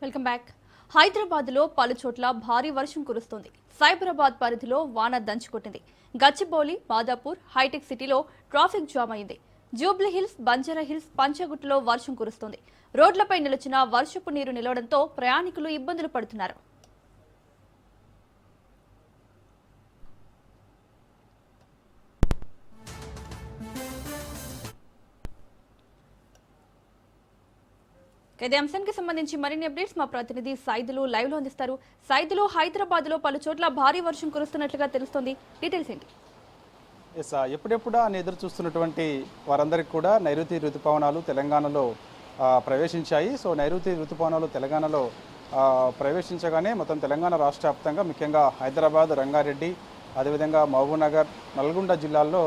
Welcome back. హైదరాబాద్లో పలు చోట్ల భారీ వర్షం కురుస్తోంది. సైబరాబాద్ పరిధిలో వాన దంచుకొట్టింది. గచ్చిబౌలి, మాదాపూర్, హైటెక్ సిటీలో ట్రాఫిక్ జామ్ అయింది. జూబ్లీ హిల్స్, బంజారా హిల్స్, పంచగుట్టలో వర్షం కురుస్తోంది. రోడ్లపై నిలిచిన వర్షపు నీరు నిలవడంతో ప్రయాణికులు ఇబ్బందులు పడుతున్నారు. ఇదే అంశానికి సంబంధించి మరిన్ని అప్డేట్స్ మా ప్రతినిధి సైదులు లైవ్ లో అందిస్తారు. సైదులు, హైదరాబాద్ లో పలు చోట్ల భారీ వర్షం కురుస్తున్నట్లుగా తెలుస్తోంది. డీటెయిల్స్ ఏంటి? ఎప్పుడెప్పుడా అని ఎదురు చూస్తున్నటువంటి వారందరికీ కూడా నైరుతి ఋతుపవనాలు తెలంగాణలో ప్రవేశించాయి. సో నైరుతి ఋతుపవనాలు తెలంగాణలో ప్రవేశించగానే మొత్తం తెలంగాణ రాష్ట్ర వ్యాప్తంగా ముఖ్యంగా హైదరాబాద్, రంగారెడ్డి, అదేవిధంగా మహబూబ్నగర్, నల్గొండ జిల్లాల్లో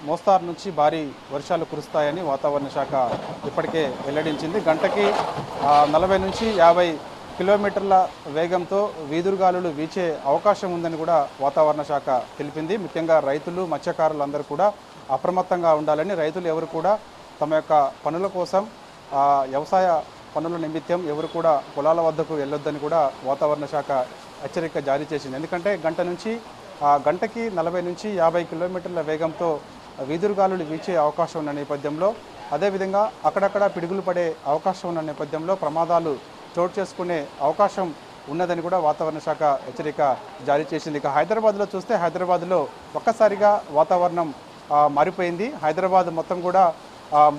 మోస్తారు నుంచి భారీ వర్షాలు కురుస్తాయని వాతావరణ శాఖ ఇప్పటికే వెల్లడించింది. గంటకి 40 నుంచి 50 కిలోమీటర్ల వేగంతో వీదురుగాలులు వీచే అవకాశం ఉందని కూడా వాతావరణ శాఖ తెలిపింది. ముఖ్యంగా రైతులు, మత్స్యకారులందరూ కూడా అప్రమత్తంగా ఉండాలని, రైతులు ఎవరు కూడా తమ యొక్క పనుల కోసం వ్యవసాయ పనుల నిమిత్తం ఎవరు కూడా పొలాల వద్దకు వెళ్ళొద్దని కూడా వాతావరణ శాఖ హెచ్చరిక జారీ చేసింది. ఎందుకంటే గంటకి 40 నుంచి 50 కిలోమీటర్ల వేగంతో వీదురుగాలులు వీచే అవకాశం ఉన్న నేపథ్యంలో, అదేవిధంగా అక్కడక్కడ పిడుగులు పడే అవకాశం ఉన్న నేపథ్యంలో ప్రమాదాలు చోటు చేసుకునే అవకాశం ఉన్నదని కూడా వాతావరణ శాఖ హెచ్చరిక జారీ చేసింది. ఇక హైదరాబాద్లో చూస్తే హైదరాబాద్లో ఒక్కసారిగా వాతావరణం మారిపోయింది. హైదరాబాద్ మొత్తం కూడా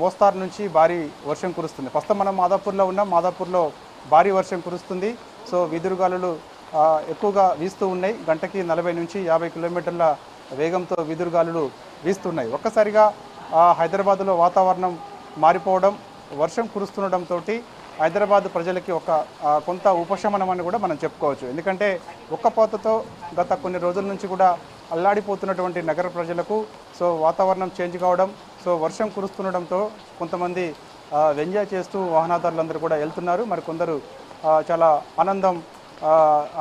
మోస్తారు నుంచి భారీ వర్షం కురుస్తుంది. ప్రస్తుతం మనం మాదాపూర్లో ఉన్నాం. మాదాపూర్లో భారీ వర్షం కురుస్తుంది. సో వీదురుగాలులు ఎక్కువగా వీస్తూ ఉన్నాయి. గంటకి 40 నుంచి 50 కిలోమీటర్ల వేగంతో వీదురుగాలులు వీస్తున్నాయి. ఒక్కసారిగా హైదరాబాద్లో వాతావరణం మారిపోవడం, వర్షం కురుస్తుండటంతో హైదరాబాద్ ప్రజలకి కొంత ఉపశమనం అని కూడా మనం చెప్పుకోవచ్చు. ఎందుకంటే ఒక్కపోతతో గత కొన్ని రోజుల నుంచి కూడా అల్లాడిపోతున్నటువంటి నగర ప్రజలకు సో వాతావరణం చేంజ్ కావడం, సో వర్షం కురుస్తుండడంతో కొంతమంది ఎంజాయ్ చేస్తూ వాహనదారులందరూ కూడా వెళ్తున్నారు. మరి కొందరు చాలా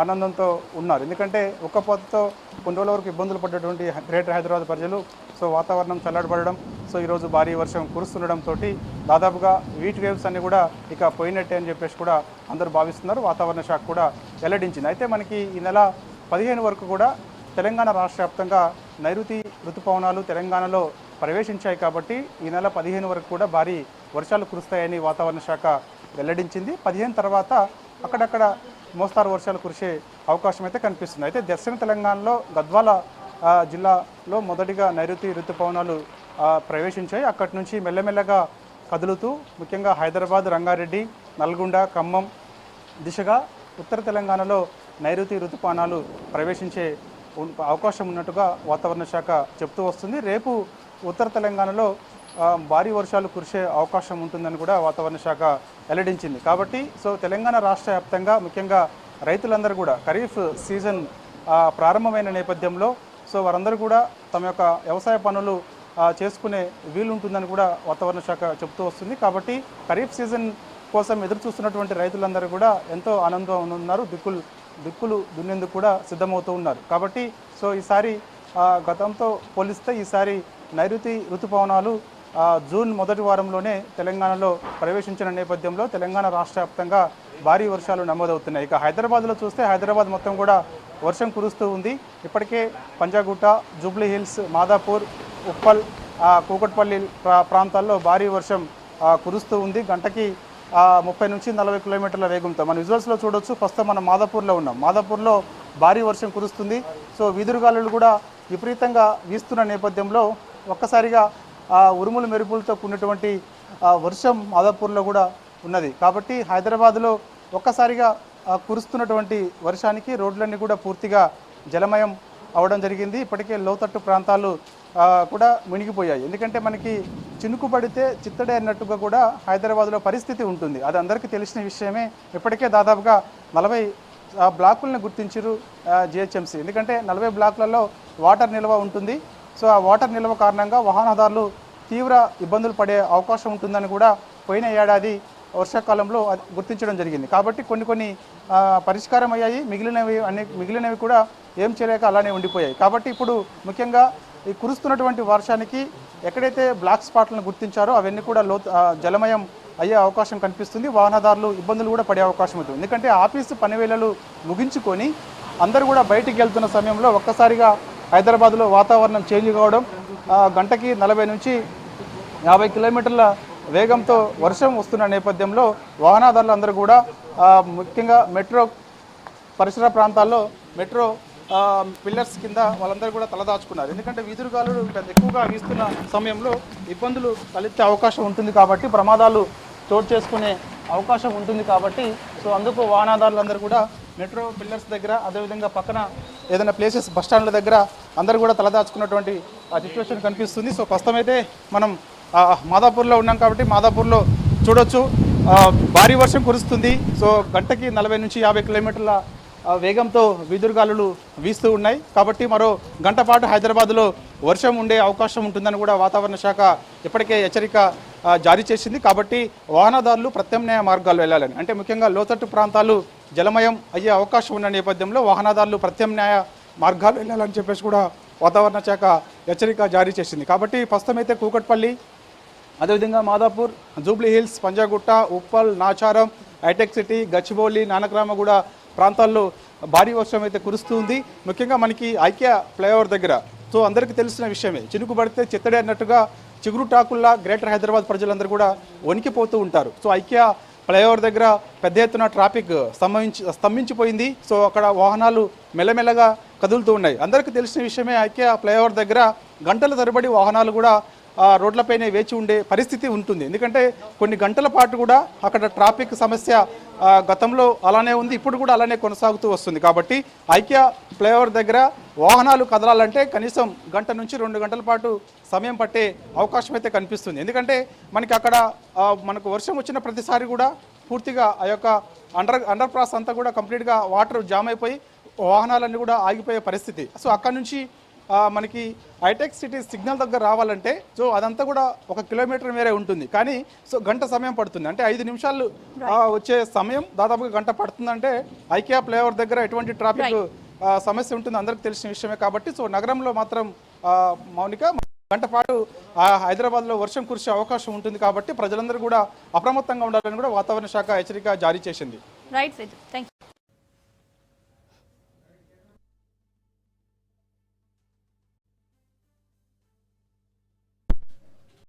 ఆనందంతో ఉన్నారు. ఎందుకంటే ఒక్కపోతతో కొన్ని రోజుల వరకు ఇబ్బందులు పడ్డటువంటి గ్రేటర్ హైదరాబాద్ ప్రజలు సో వాతావరణం చల్లబడడం, సో ఈరోజు భారీ వర్షం కురుస్తుండడంతో దాదాపుగా వీట్ వేవ్స్ అన్ని కూడా ఇక పోయినట్టే అని చెప్పేసి కూడా అందరూ భావిస్తున్నారు. వాతావరణ శాఖ కూడా వెల్లడించింది. అయితే మనకి ఈ నెల 15 వరకు కూడా తెలంగాణ రాష్ట్ర వ్యాప్తంగా నైరుతి ఋతుపవనాలు తెలంగాణలో ప్రవేశించాయి. కాబట్టి ఈ నెల 15 వరకు కూడా భారీ వర్షాలు కురుస్తాయని వాతావరణ శాఖ వెల్లడించింది. 15 తర్వాత అక్కడక్కడ మోస్తారు వర్షాలు కురిసే అవకాశం అయితే కనిపిస్తుంది. అయితే దక్షిణ తెలంగాణలో గద్వాల జిల్లాలో మొదటిగా నైరుతి ఋతుపవనాలు ప్రవేశించాయి. అక్కడి నుంచి మెల్లమెల్లగా కదులుతూ ముఖ్యంగా హైదరాబాద్, రంగారెడ్డి, నల్గొండ, ఖమ్మం దిశగా ఉత్తర తెలంగాణలో నైరుతి ఋతుపవనాలు ప్రవేశించే అవకాశం ఉన్నట్టుగా వాతావరణ శాఖ చెప్తూ వస్తుంది. రేపు ఉత్తర తెలంగాణలో భారీ వర్షాలు కురిసే అవకాశం ఉంటుందని కూడా వాతావరణ శాఖ వెల్లడించింది. కాబట్టి సో తెలంగాణ రాష్ట్ర వ్యాప్తంగా ముఖ్యంగా రైతులందరూ కూడా ఖరీఫ్ సీజన్ ప్రారంభమైన నేపథ్యంలో సో వారందరూ కూడా తమ యొక్క వ్యవసాయ పనులు చేసుకునే వీలుంటుందని కూడా వాతావరణ శాఖ చెప్తూ వస్తుంది. కాబట్టి ఖరీఫ్ సీజన్ కోసం ఎదురు చూస్తున్నటువంటి రైతులందరూ కూడా ఎంతో ఆనందంగా ఉన్నారు. దిక్కులు దున్నేందుకు కూడా సిద్ధమవుతూ ఉన్నారు. కాబట్టి సో ఈసారి గతంతో పోలిస్తే ఈసారి నైరుతి ఋతుపవనాలు జూన్ మొదటి వారంలోనే తెలంగాణలో ప్రవేశించిన నేపథ్యంలో తెలంగాణ రాష్ట్ర వ్యాప్తంగా భారీ వర్షాలు నమోదవుతున్నాయి. ఇక హైదరాబాద్లో చూస్తే హైదరాబాద్ మొత్తం కూడా వర్షం కురుస్తూ ఉంది. ఇప్పటికే పంజాగుట్ట, జూబ్లీ హిల్స్, మాదాపూర్, ఉప్పల్, కూకట్పల్లి ప్రాంతాల్లో భారీ వర్షం కురుస్తూ ఉంది. గంటకి 30 నుంచి 40 కిలోమీటర్ల వేగంతో మన విజువల్స్లో చూడొచ్చు. ప్రస్తుతం మనం మాదాపూర్లో ఉన్నాం. మాదాపూర్లో భారీ వర్షం కురుస్తుంది. సో వీదురుగాలులు కూడా విపరీతంగా వీస్తున్న నేపథ్యంలో ఒక్కసారిగా ఉరుములు మెరుపులతో కూడినటువంటి వర్షం మాదాపూర్లో కూడా ఉన్నది. కాబట్టి హైదరాబాద్లో ఒక్కసారిగా కురుస్తున్నటువంటి వర్షానికి రోడ్లన్నీ కూడా పూర్తిగా జలమయం అవడం జరిగింది. ఇప్పటికే లోతట్టు ప్రాంతాలు కూడా మునిగిపోయాయి. ఎందుకంటే మనకి చినుకు పడితే చిత్తడే అన్నట్టుగా కూడా హైదరాబాద్లో పరిస్థితి ఉంటుంది. అది అందరికీ తెలిసిన విషయమే. ఇప్పటికే దాదాపుగా 40 బ్లాకులను గుర్తించారు జిహెచ్ఎంసీ. ఎందుకంటే 40 బ్లాకులలో వాటర్ నిల్వ ఉంటుంది. సో ఆ వాటర్ నిల్వ కారణంగా వాహనదారులు తీవ్ర ఇబ్బందులు పడే అవకాశం ఉంటుందని కూడా పోయిన ఏడాది వర్షాకాలంలో గుర్తించడం జరిగింది. కాబట్టి కొన్ని పరిష్కారం అయ్యాయి. మిగిలినవి కూడా ఏం చేయలేక అలానే ఉండిపోయాయి. కాబట్టి ఇప్పుడు ముఖ్యంగా ఈ కురుస్తున్నటువంటి వర్షానికి ఎక్కడైతే బ్లాక్ స్పాట్లను గుర్తించారో అవన్నీ కూడా జలమయం అయ్యే అవకాశం కనిపిస్తుంది. వాహనదారులు ఇబ్బందులు కూడా పడే అవకాశం ఉంటుంది. ఎందుకంటే ఆఫీసు పని వేళలు ముగించుకొని అందరూ కూడా బయటికి వెళ్తున్న సమయంలో ఒక్కసారిగా హైదరాబాద్లో వాతావరణం చేంజ్ కావడం, గంటకి 40 నుంచి 50 కిలోమీటర్ల వేగంతో వర్షం వస్తున్న నేపథ్యంలో వాహనదారులు అందరూ కూడా ముఖ్యంగా మెట్రో పరిసర ప్రాంతాల్లో మెట్రో పిల్లర్స్ కింద వాళ్ళందరూ కూడా తలదాచుకున్నారు. ఎందుకంటే వీధురుగాలులు ఎక్కువగా వీస్తున్న సమయంలో ఇబ్బందులు తలెత్తే అవకాశం ఉంటుంది కాబట్టి, ప్రమాదాలు చోటు చేసుకునే అవకాశం ఉంటుంది కాబట్టి, సో అందుకు వాహనదారులందరూ కూడా మెట్రో పిల్లర్స్ దగ్గర, అదేవిధంగా పక్కన ఏదైనా ప్లేసెస్ బస్ స్టాండ్ల దగ్గర అందరూ కూడా తలదాచుకున్నటువంటి సిచ్యువేషన్ కనిపిస్తుంది. సో ప్రస్తుతం అయితే మనం మాదాపూర్లో ఉన్నాం కాబట్టి మాదాపూర్లో చూడొచ్చు భారీ వర్షం కురుస్తుంది. సో గంటకి 40 నుంచి 50 కిలోమీటర్ల వేగంతో వీధురుగాలులు వీస్తూ ఉన్నాయి. కాబట్టి మరో గంట పాటు హైదరాబాద్లో వర్షం ఉండే అవకాశం ఉంటుందని కూడా వాతావరణ శాఖ ఇప్పటికే హెచ్చరిక జారీ చేసింది. కాబట్టి వాహనదారులు ప్రత్యామ్నాయ మార్గాలు వెళ్ళాలని, అంటే ముఖ్యంగా లోతట్టు ప్రాంతాలు జలమయం అయ్యే అవకాశం ఉన్న నేపథ్యంలో వాహనదారులు ప్రత్యామ్నాయ మార్గాలు వెళ్ళాలని చెప్పేసి కూడా వాతావరణ శాఖ హెచ్చరిక జారీ చేసింది. కాబట్టి ప్రస్తుతం అయితే కూకట్పల్లి, అదేవిధంగా మాదాపూర్, జూబ్లీ హిల్స్, పంజాగుట్ట, ఉప్పల్, నాచారం, హైటెక్ సిటీ, గచ్చిబౌలి, నానక్రామగూడ ప్రాంతాల్లో భారీ వర్షం అయితే కురుస్తుంది. ముఖ్యంగా మనకి ఐక్య ఫ్లైఓవర్ దగ్గర, సో అందరికీ తెలిసిన విషయమే, చినుకు పడితే చిత్తడి అన్నట్టుగా చిగురు టాకుల్లా గ్రేటర్ హైదరాబాద్ ప్రజలందరూ కూడా వణికిపోతూ ఉంటారు. సో ఐక్య ఫ్లైఓవర్ దగ్గర పెద్ద ఎత్తున ట్రాఫిక్ స్తంభించిపోయింది. సో అక్కడ వాహనాలు మెల్లమెల్లగా కదులుతూ ఉన్నాయి. అందరికీ తెలిసిన విషయమే, ఐక్య ఫ్లైఓవర్ దగ్గర గంటల తరబడి వాహనాలు కూడా రోడ్లపైనే వేచి ఉండే పరిస్థితి ఉంటుంది. ఎందుకంటే కొన్ని గంటల పాటు కూడా అక్కడ ట్రాఫిక్ సమస్య గతంలో అలానే ఉంది, ఇప్పుడు కూడా అలానే కొనసాగుతూ వస్తుంది. కాబట్టి ఐక్య ఫ్లైఓవర్ దగ్గర వాహనాలు కదలాలంటే కనీసం గంట నుంచి 2 గంటల పాటు సమయం పట్టే అవకాశం అయితే కనిపిస్తుంది. ఎందుకంటే మనకి అక్కడ మనకు వర్షం వచ్చిన ప్రతిసారి కూడా పూర్తిగా ఆ యొక్క అండర్ పాస్ అంతా కూడా కంప్లీట్గా వాటర్ జామ్ అయిపోయి వాహనాలన్నీ కూడా ఆగిపోయే పరిస్థితి. సో అక్కడ నుంచి మనకి హైటెక్ సిటీ సిగ్నల్ దగ్గర రావాలంటే సో అదంతా కూడా 1 కిలోమీటర్ మేరే ఉంటుంది. కానీ సో గంట సమయం పడుతుంది. అంటే 5 నిమిషాలు వచ్చే సమయం దాదాపుగా గంట పడుతుందంటే ఐకియా ఫ్లైఓవర్ దగ్గర ఎటువంటి ట్రాఫిక్ సమస్య ఉంటుంది అందరికీ తెలిసిన విషయమే. కాబట్టి సో నగరంలో మాత్రం మౌనిక గంట పాటు హైదరాబాద్లో వర్షం కురిసే అవకాశం ఉంటుంది. కాబట్టి ప్రజలందరూ కూడా అప్రమత్తంగా ఉండాలని కూడా వాతావరణ శాఖ హెచ్చరిక జారీ చేసింది. రైట్.